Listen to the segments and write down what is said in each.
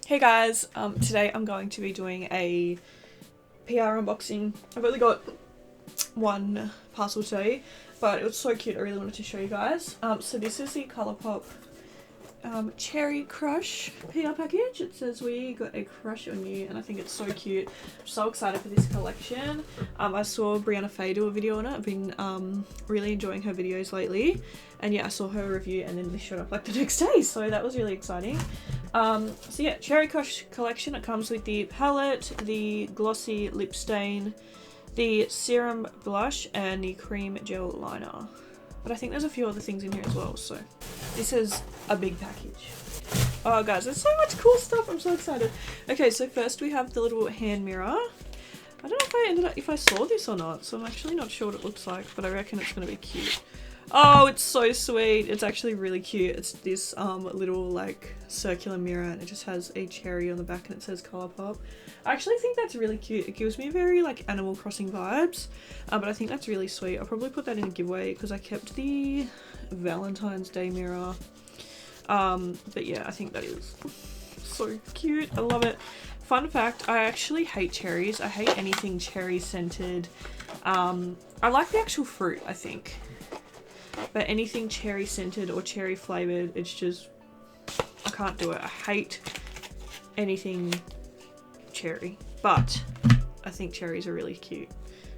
Hey guys, today I'm going to be doing a PR unboxing. I've only got one parcel today, but it was so cute. I really wanted to show you guys. So this is the ColourPop Cherry Crush PR package. It says we got a crush on you, and I think it's so cute. I'm so excited for this collection. I saw Brianna Faye do a video on it. I've been really enjoying her videos lately, and yeah, I saw her review and then this showed up like the next day, so that was really exciting. So yeah, Cherry Crush collection. It comes with the palette, the glossy lip stain, the serum blush, and the cream gel liner. But I think there's a few other things in here as well, so this is a big package. Oh guys, there's so much cool stuff. I'm so excited. Okay, so first we have the little hand mirror. I don't know if I saw this or not, so I'm actually not sure what it looks like, but I reckon it's gonna be cute. Oh, it's so sweet. It's actually really cute. It's this little like circular mirror, and it just has a cherry on the back and it says ColourPop. I actually think that's really cute. It gives me very like Animal Crossing vibes, but I think that's really sweet. I'll probably put that in a giveaway because I kept the Valentine's Day mirror. But yeah, I think that is so cute. I love it. Fun fact, I actually hate cherries. I hate anything cherry scented. I like the actual fruit, I think. But anything cherry scented or cherry flavored, it's just, I can't do it. I hate anything cherry, but I think cherries are really cute,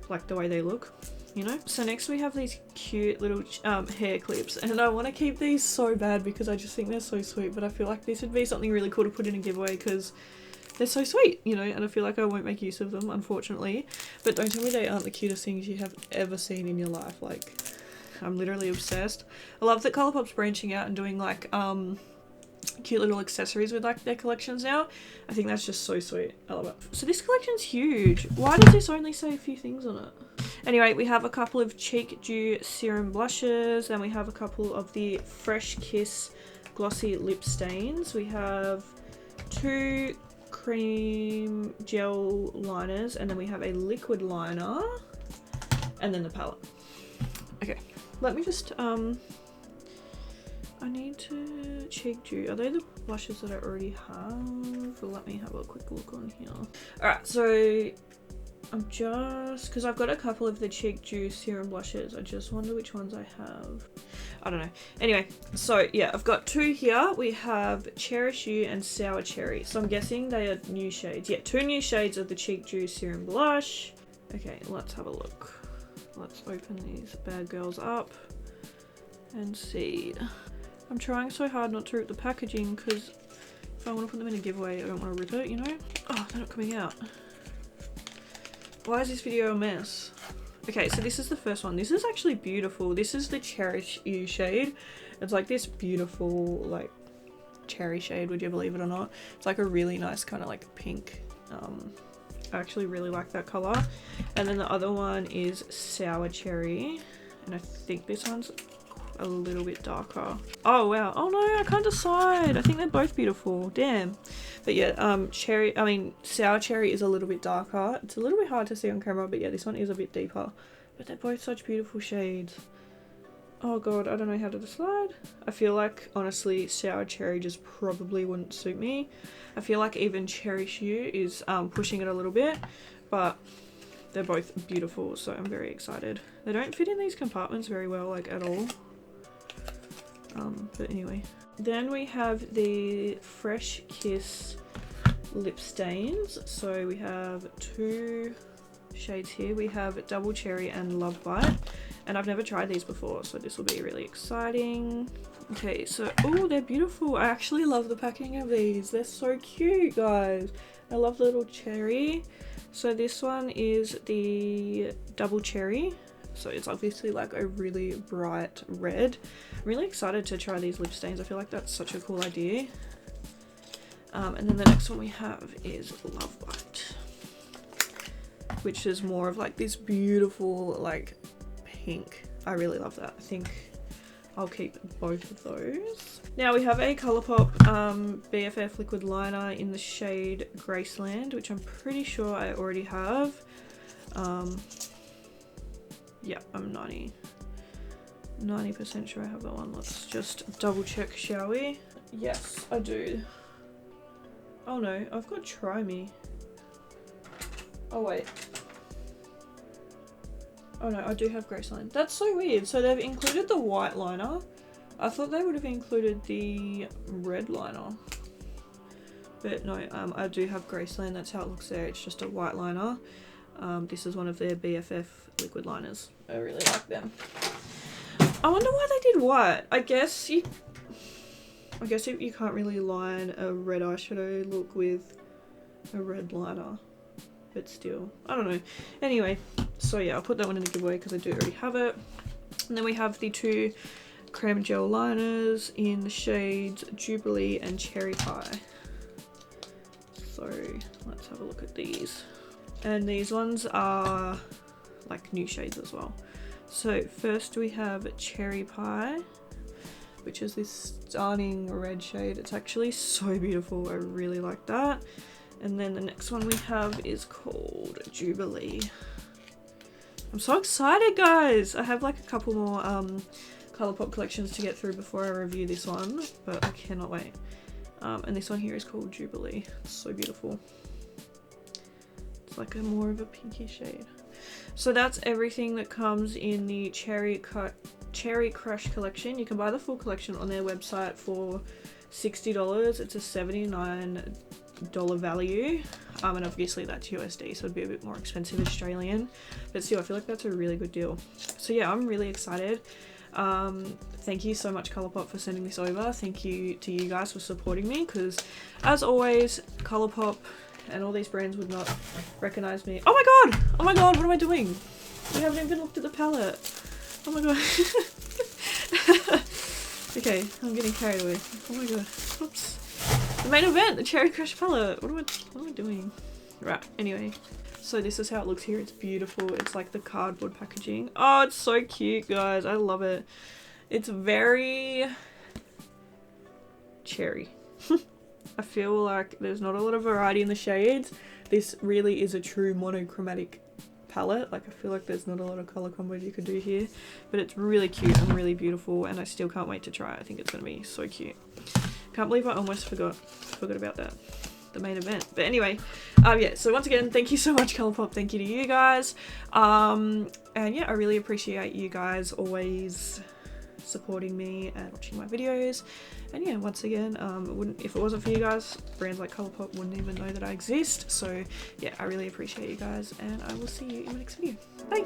like the way they look, you know. So next we have these cute little hair clips, and I want to keep these so bad because I just think they're so sweet, but I feel like this would be something really cool to put in a giveaway because they're so sweet, you know, and I feel like I won't make use of them, unfortunately. But don't tell me they aren't the cutest things you have ever seen in your life. Like, I'm literally obsessed. I love that ColourPop's branching out and doing like cute little accessories with like their collections now. I think that's just so sweet. I love it. So this collection's huge. Why does this only say a few things on it? Anyway, we have a couple of Cheek Dew serum blushes, and we have a couple of the Fresh Kiss glossy lip stains. We have 2 cream gel liners, and then we have a liquid liner, and then the palette. Okay. Let me just, I need to Cheek Dew. Are they the blushes that I already have? Let me have a quick look on here. Alright, so I'm just, because I've got a couple of the Cheek Dew serum blushes. I just wonder which ones I have. I don't know. Anyway, so yeah, I've got 2 here. We have Cherish You and Sour Cherry. So I'm guessing they are new shades. Yeah, 2 new shades of the Cheek Dew serum blush. Okay, let's have a look. Let's open these bad girls up and see. I'm trying so hard not to rip the packaging because if I want to put them in a giveaway, I don't want to rip it, you know? Oh, they're not coming out. Why is this video a mess? Okay, so this is the first one. This is actually beautiful. This is the Cherish You shade. It's like this beautiful, like, cherry shade, would you believe it or not? It's like a really nice kind of like pink. I actually really like that color. And then the other one is Sour Cherry, and I think this one's a little bit darker. Oh wow, oh no, I can't decide. I think they're both beautiful, damn. But yeah, Sour Cherry is a little bit darker. It's a little bit hard to see on camera, but yeah, this one is a bit deeper. But they're both such beautiful shades. Oh god, I don't know how to decide. I feel like, honestly, Sour Cherry just probably wouldn't suit me. I feel like even Cherish You is pushing it a little bit, but they're both beautiful, so I'm very excited. They don't fit in these compartments very well, like, at all. But anyway. Then we have the Fresh Kiss lip stains. So we have 2 shades here. We have Double Cherry and Love Bite. And I've never tried these before, so this will be really exciting. Okay, so, oh, they're beautiful. I actually love the packaging of these. They're so cute, guys. I love the little cherry. So this one is the Double Cherry. So it's obviously like a really bright red. I'm really excited to try these lip stains. I feel like that's such a cool idea. And then the next one we have is Love Bite, which is more of like this beautiful, like, pink. I really love that. I think I'll keep both of those. Now we have a ColourPop BFF liquid liner in the shade Graceland, which I'm pretty sure I already have. Yeah, I'm 90% sure I have that one. Let's just double check, shall we? Yes, I do. Oh no, I've got Try Me. Oh wait. Oh no, I do have Graceline. That's so weird. So they've included the white liner. I thought they would have included the red liner. But no, I do have Graceline. That's how it looks there. It's just a white liner. This is one of their BFF liquid liners. I really like them. I wonder why they did white. I guess you can't really line a red eyeshadow look with a red liner. But still, I don't know. Anyway, so yeah, I'll put that one in the giveaway because I do already have it. And then we have the two Creme Gel Liners in the shades Jubilee and Cherry Pie. So let's have a look at these. And these ones are like new shades as well. So first we have Cherry Pie, which is this stunning red shade. It's actually so beautiful. I really like that. And then the next one we have is called Jubilee. I'm so excited, guys! I have like a couple more ColourPop collections to get through before I review this one, but I cannot wait. And this one here is called Jubilee. It's so beautiful. It's like a more of a pinky shade. So that's everything that comes in the Cherry Crush collection. You can buy the full collection on their website for $60. It's a $79 value, and obviously that's USD, so it'd be a bit more expensive Australian, but still I feel like that's a really good deal. So yeah, I'm really excited. Thank you so much ColourPop for sending this over. Thank you to you guys for supporting me, because as always ColourPop and all these brands would not recognize me. Oh my god, what am I doing? We haven't even looked at the palette. Oh my god. Okay, I'm getting carried away. Oh my god. Oops. The main event, the Cherry Crush palette. What am I doing? Right, anyway. So this is how it looks here. It's beautiful. It's like the cardboard packaging. Oh, it's so cute, guys. I love it. It's very cherry. I feel like there's not a lot of variety in the shades. This really is a true monochromatic palette. Like, I feel like there's not a lot of color combos you could do here, but it's really cute and really beautiful, and I still can't wait to try it. I think it's gonna be so cute. Can't believe I almost forgot about that, the main event. But anyway, yeah, so once again, thank you so much ColourPop. Thank you to you guys, and yeah, I really appreciate you guys always supporting me and watching my videos. And yeah, once again, if it wasn't for you guys, brands like ColourPop wouldn't even know that I exist. So yeah, I really appreciate you guys, and I will see you in my next video. Bye!